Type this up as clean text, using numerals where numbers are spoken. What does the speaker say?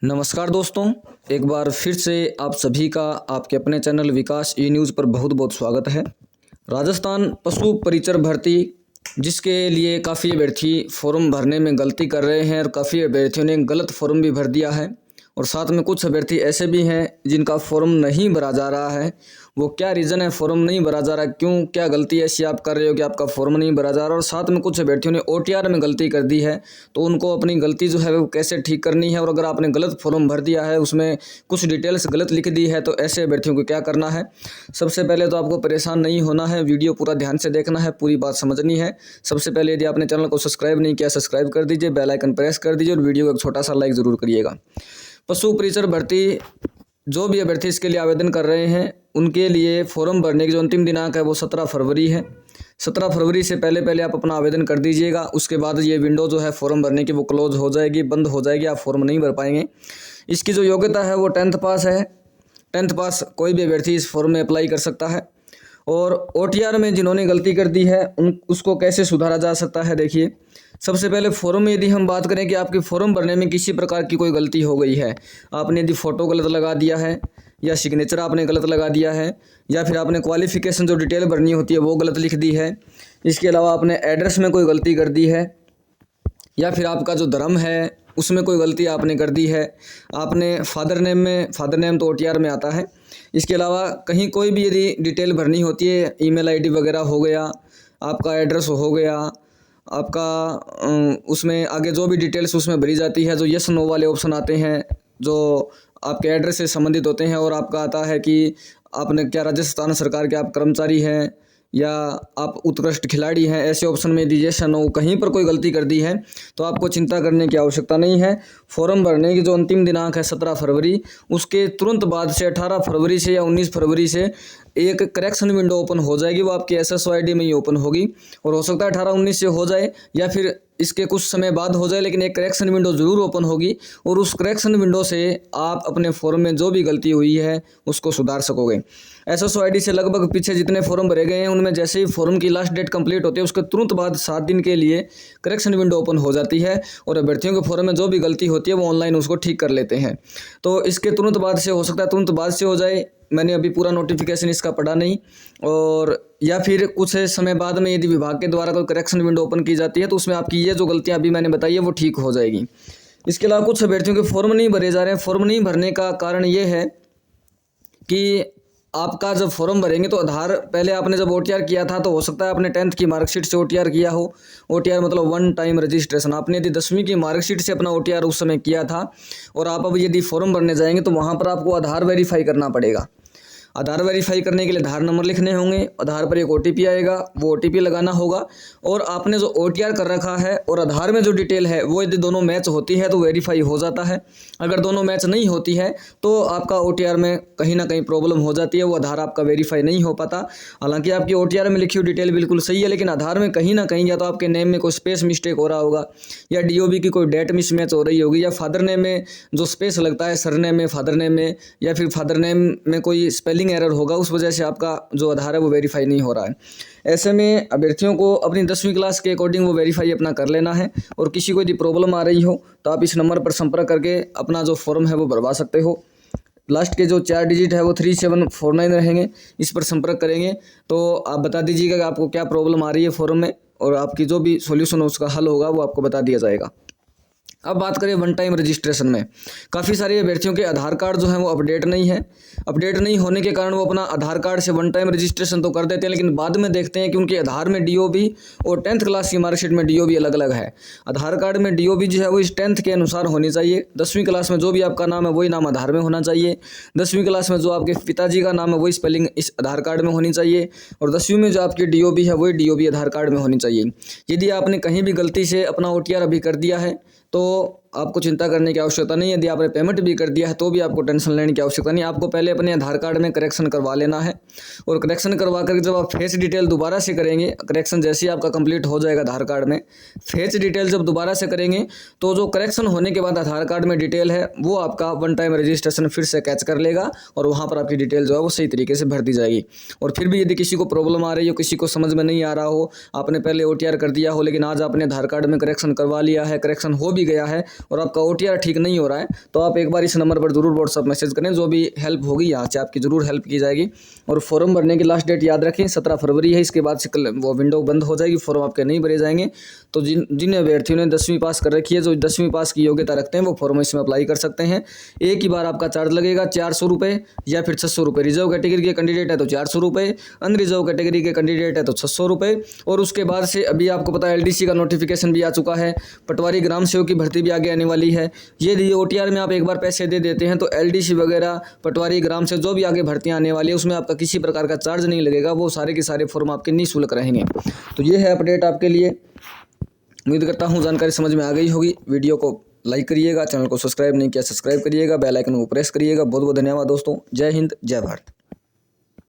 नमस्कार दोस्तों, एक बार फिर से आप सभी का आपके अपने चैनल विकास ई न्यूज़ पर बहुत बहुत स्वागत है। राजस्थान पशु परिचर भर्ती जिसके लिए काफ़ी अभ्यर्थी फॉर्म भरने में गलती कर रहे हैं और काफ़ी अभ्यर्थियों ने गलत फॉर्म भी भर दिया है और साथ में कुछ अभ्यर्थी ऐसे भी हैं जिनका फॉर्म नहीं भरा जा रहा है। वो क्या रीज़न है फॉर्म नहीं भरा जा रहा, क्यों, क्या गलती ऐसी आप कर रहे हो कि आपका फॉर्म नहीं भरा जा रहा, और साथ में कुछ अभ्यर्थियों ने ओटीआर में गलती कर दी है तो उनको अपनी गलती जो है वो कैसे ठीक करनी है। और अगर आपने गलत फॉर्म भर दिया है, उसमें कुछ डिटेल्स गलत लिख दी है, तो ऐसे अभ्यर्थियों को क्या करना है। सबसे पहले तो आपको परेशान नहीं होना है, वीडियो पूरा ध्यान से देखना है, पूरी बात समझनी है। सबसे पहले यदि आपने चैनल को सब्सक्राइब नहीं किया, सब्सक्राइब कर दीजिए, बेल आइकन प्रेस कर दीजिए और वीडियो को एक छोटा सा लाइक ज़रूर करिएगा। पशु परिचर भर्ती जो भी अभ्यर्थी इसके लिए आवेदन कर रहे हैं उनके लिए फॉर्म भरने की जो अंतिम दिनांक है वो 17 फरवरी है। 17 फरवरी से पहले आप अपना आवेदन कर दीजिएगा। उसके बाद ये विंडो जो है फॉर्म भरने की वो क्लोज हो जाएगी, बंद हो जाएगी, आप फॉर्म नहीं भर पाएंगे। इसकी जो योग्यता है वो 10th पास है। 10th पास कोई भी अभ्यर्थी इस फॉर्म में अप्लाई कर सकता है। और ओटीआर में जिन्होंने गलती कर दी है उसको कैसे सुधारा जा सकता है, देखिए। सबसे पहले फॉर्म में यदि हम बात करें कि आपकी फॉर्म भरने में किसी प्रकार की कोई गलती हो गई है, आपने यदि फ़ोटो गलत लगा दिया है या सिग्नेचर आपने गलत लगा दिया है या फिर आपने क्वालिफ़िकेशन जो डिटेल भरनी होती है वो गलत लिख दी है, इसके अलावा आपने एड्रेस में कोई गलती कर दी है या फिर आपका जो धर्म है उसमें कोई गलती आपने कर दी है, आपने फादर नेम तो ओटीआर में आता है। इसके अलावा कहीं कोई भी यदि डिटेल भरनी होती है, ईमेल आईडी वगैरह हो गया, आपका एड्रेस हो गया, आपका उसमें आगे जो भी डिटेल्स उसमें भरी जाती है, जो यस नो वाले ऑप्शन आते हैं जो आपके एड्रेस से संबंधित होते हैं, और आपका आता है कि आपने क्या राजस्थान सरकार के आप कर्मचारी हैं या आप उत्कृष्ट खिलाड़ी हैं, ऐसे ऑप्शन में यदि यस नो कहीं पर कोई गलती कर दी है तो आपको चिंता करने की आवश्यकता नहीं है। फॉर्म भरने की जो अंतिम दिनांक है 17 फरवरी, उसके तुरंत बाद से 18 फरवरी से या 19 फरवरी से एक करेक्शन विंडो ओपन हो जाएगी। वो आपकी SSOID में ही ओपन होगी और हो सकता है 18-19 से हो जाए या फिर इसके कुछ समय बाद हो जाए, लेकिन एक करेक्शन विंडो ज़रूर ओपन होगी और उस करेक्शन विंडो से आप अपने फॉर्म में जो भी गलती हुई है उसको सुधार सकोगे। SSOID से लगभग पीछे जितने फॉर्म भरे गए हैं उनमें जैसे ही फॉर्म की लास्ट डेट कंप्लीट होती है उसके तुरंत बाद 7 दिन के लिए करेक्शन विंडो ओपन हो जाती है और अभ्यर्थियों के फॉर्म में जो भी गलती होती है वो ऑनलाइन उसको ठीक कर लेते हैं। तो इसके तुरंत बाद से हो सकता है तुरंत बाद से हो जाए, मैंने अभी पूरा नोटिफिकेशन इसका पढ़ा नहीं, और या फिर कुछ समय बाद में यदि विभाग के द्वारा कोई करेक्शन विंडो ओपन की जाती है तो उसमें आपकी ये जो गलतियां अभी मैंने बताई है वो ठीक हो जाएगी। इसके अलावा कुछ अभ्यर्थियों के फॉर्म नहीं भरे जा रहे हैं। फॉर्म नहीं भरने का कारण ये है कि आपका जब फॉर्म भरेंगे तो आधार, पहले आपने जब ओटीआर किया था तो हो सकता है आपने 10th की मार्कशीट से ओटीआर किया हो। ओटीआर मतलब वन टाइम रजिस्ट्रेशन। आपने यदि 10वीं की मार्कशीट से अपना ओटीआर उस समय किया था और आप अब यदि फॉर्म भरने जाएंगे तो वहाँ पर आपको आधार वेरीफाई करना पड़ेगा। आधार वेरीफाई करने के लिए आधार नंबर लिखने होंगे, आधार पर एक OTP आएगा, वो OTP लगाना होगा, और आपने जो OTR कर रखा है और आधार में जो डिटेल है वो यदि दोनों मैच होती है तो वेरीफाई हो जाता है। अगर दोनों मैच नहीं होती है तो आपका OTR में कहीं ना कहीं प्रॉब्लम हो जाती है, वो आधार आपका वेरीफाई नहीं हो पाता। हालांकि आपकी OTR में लिखी हुई डिटेल बिल्कुल सही है, लेकिन आधार में कहीं ना कहीं या तो आपके नेम में कोई स्पेस मिस्टेक हो रहा होगा या DOB की कोई डेट मिसमैच हो रही होगी, या फादर नेम में जो स्पेस लगता है सरनेम में, फादर नेम में, या फिर फादर नेम में कोई स्पेलिंग एरर होगा, उस वजह से आपका जो आधार है वो वेरीफाई नहीं हो रहा है। ऐसे में अभ्यर्थियों को अपनी 10वीं क्लास के अकॉर्डिंग वो वेरीफाई अपना कर लेना है, और किसी को यदि प्रॉब्लम आ रही हो तो आप इस नंबर पर संपर्क करके अपना जो फॉर्म है वो भरवा सकते हो। लास्ट के जो 4 डिजिट है वो 3749 रहेंगे, इस पर संपर्क करेंगे तो आप बता दीजिएगा कि आपको क्या प्रॉब्लम आ रही है फॉर्म में, और आपकी जो भी सॉल्यूशन हो उसका हल होगा वो आपको बता दिया जाएगा। अब बात करें वन टाइम रजिस्ट्रेशन में, काफ़ी सारे अभ्यर्थियों के आधार कार्ड जो हैं वो अपडेट नहीं है। अपडेट नहीं होने के कारण वो अपना आधार कार्ड से वन टाइम रजिस्ट्रेशन तो कर देते हैं, लेकिन बाद में देखते हैं कि उनके आधार में DOB और 10th क्लास की मार्कशीट में DOB अलग अलग है। आधार कार्ड में DOB जो है वो इस 10th के अनुसार होनी चाहिए। 10वीं क्लास में जो भी आपका नाम है वही नाम आधार में होना चाहिए। 10वीं क्लास में जो आपके पिताजी का नाम है वही स्पेलिंग इस आधार कार्ड में होनी चाहिए, और 10वीं में जो आपकी DOB है वही DOB आधार कार्ड में होनी चाहिए। यदि आपने कहीं भी गलती से अपना OTR अभी कर दिया है तो आपको चिंता करने की आवश्यकता नहीं। यदि आपने पेमेंट भी कर दिया है तो भी आपको टेंशन लेने की आवश्यकता नहीं। आपको पहले अपने आधार कार्ड में करेक्शन करवा लेना है, और करेक्शन करवा कर जब आप फेस डिटेल दोबारा से करेंगे, करेक्शन जैसे ही आपका कंप्लीट हो जाएगा आधार कार्ड में, फेस डिटेल जब दोबारा से करेंगे तो जो करेक्शन होने के बाद आधार कार्ड में डिटेल है वो आपका वन टाइम रजिस्ट्रेशन फिर से कैच कर लेगा और वहाँ पर आपकी डिटेल जो है वो सही तरीके से भर दी जाएगी। और फिर भी यदि किसी को प्रॉब्लम आ रही हो, किसी को समझ में नहीं आ रहा हो, आपने पहले OTR कर दिया हो लेकिन आज आपने आधार कार्ड में करेक्शन करवा लिया है, करेक्शन हो भी गया है, और आपका OTR ठीक नहीं हो रहा है तो आप एक बार इस नंबर पर जरूर व्हाट्सअप मैसेज करें, जो भी हेल्प होगी यहाँ से आपकी ज़रूर हेल्प की जाएगी। और फॉर्म भरने की लास्ट डेट याद रखें 17 फरवरी है, इसके बाद से वो विंडो बंद हो जाएगी, फॉर्म आपके नहीं भरे जाएंगे। तो जिन अभ्यर्थियों ने 10वीं पास कर रखी है, जो 10वीं पास की योग्यता रखते हैं, वो फॉर्म इसमें अप्लाई कर सकते हैं। एक ही बार आपका चार्ज लगेगा 400 रुपये या फिर 600 रुपये। रिजर्व कैटेगरी के कैंडिडेट है तो 400 रुपये, अनरिजर्व कैटेगरी के कैंडिडेट है तो 600 रुपये। और उसके बाद से अभी आपको पता है LDC का नोटिफिकेशन भी आ चुका है, पटवारी ग्राम सेवक की भर्ती भी आगे आने वाली है। ये OTR में आप एक बार पैसे दे देते हैं तो LDC वगैरह पटवारी ग्राम सेवक जो भी आगे भर्तियाँ आने वाली है उसमें आपका किसी प्रकार का चार्ज नहीं लगेगा, वो सारे के सारे फॉर्म आपके निःशुल्क रहेंगे। तो ये है अपडेट आपके लिए। उम्मीद करता हूँ जानकारी समझ में आ गई होगी। वीडियो को लाइक करिएगा, चैनल को सब्सक्राइब नहीं किया सब्सक्राइब करिएगा, बेल आइकन को प्रेस करिएगा। बहुत बहुत धन्यवाद दोस्तों। जय हिंद, जय भारत।